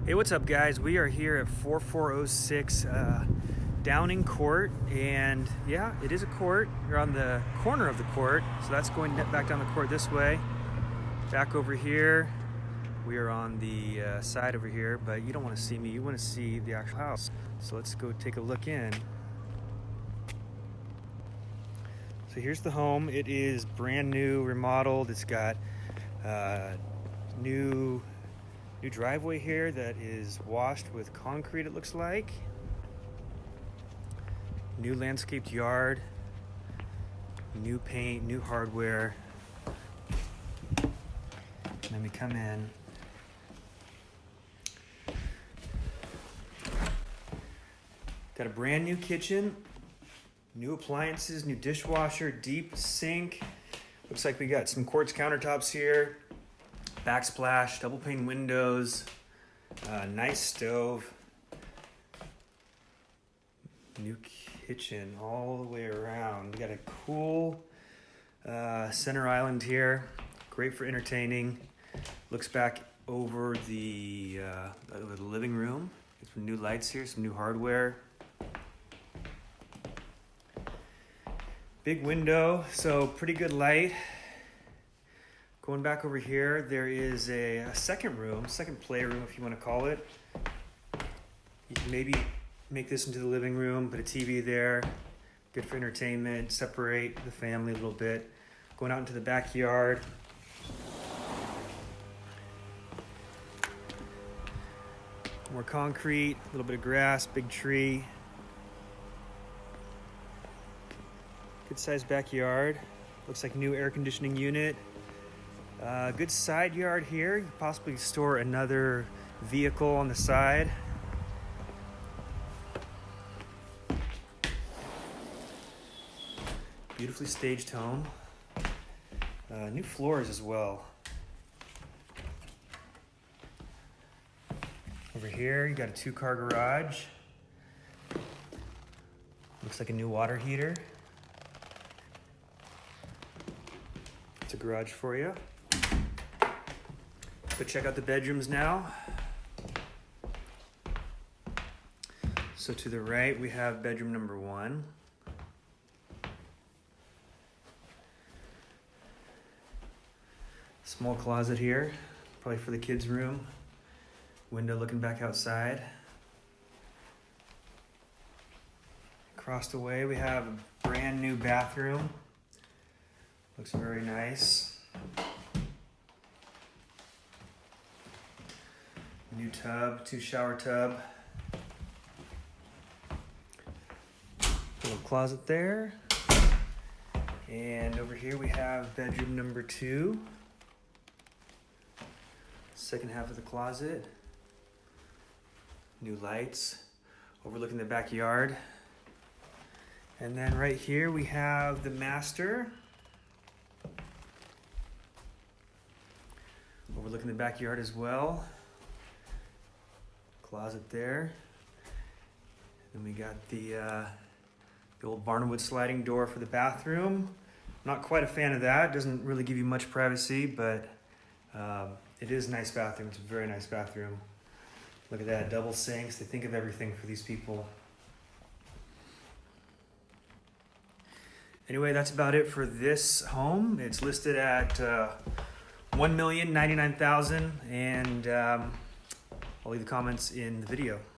Hey, what's up guys? We are here at 4406 Downing Court, and yeah, it is a court. You're on the corner of the court, so that's going back down the court this way. Back over here, we are on the side over here, but you don't want to see me, you want to see the actual house. So let's go take a look in. So here's the home. It is brand new, remodeled. It's got new driveway here that is washed with concrete, it looks like. New landscaped yard, new paint, new hardware. And then we come in. Got a brand new kitchen, new appliances, new dishwasher, deep sink. Looks like we got some quartz countertops here. Backsplash, double pane windows, nice stove, new kitchen all the way around. We got a cool center island here, great for entertaining. Looks back over the living room. Get some new lights here, some new hardware. Big window, so pretty good light. Going back over here, there is a second room, second playroom if you want to call it. You can maybe make this into the living room, put a TV there, good for entertainment, separate the family a little bit. Going out into the backyard. More concrete, a little bit of grass, big tree. Good sized backyard. Looks like new air conditioning unit. Good side yard here. You could possibly store another vehicle on the side. Beautifully staged home. New floors as well. Over here, you got a 2-car garage. Looks like a new water heater. It's a garage for you. But check out the bedrooms now. So to the right, we have bedroom number 1. Small closet here, probably for the kids' room. Window looking back outside. Across the way, we have a brand new bathroom. Looks very nice. New tub, 2 shower tub. Little closet there. And over here we have bedroom number 2. Second half of the closet. New lights, overlooking the backyard. And then right here we have the master. Overlooking the backyard as well. Closet there. Then we got the old barnwood sliding door for the bathroom. Not quite a fan of that. Doesn't really give you much privacy, but it is a nice bathroom. It's a very nice bathroom. Look at that, double sinks. They think of everything for these people. Anyway, that's about it for this home. It's listed at $1,099,000, and I'll leave the comments in the video.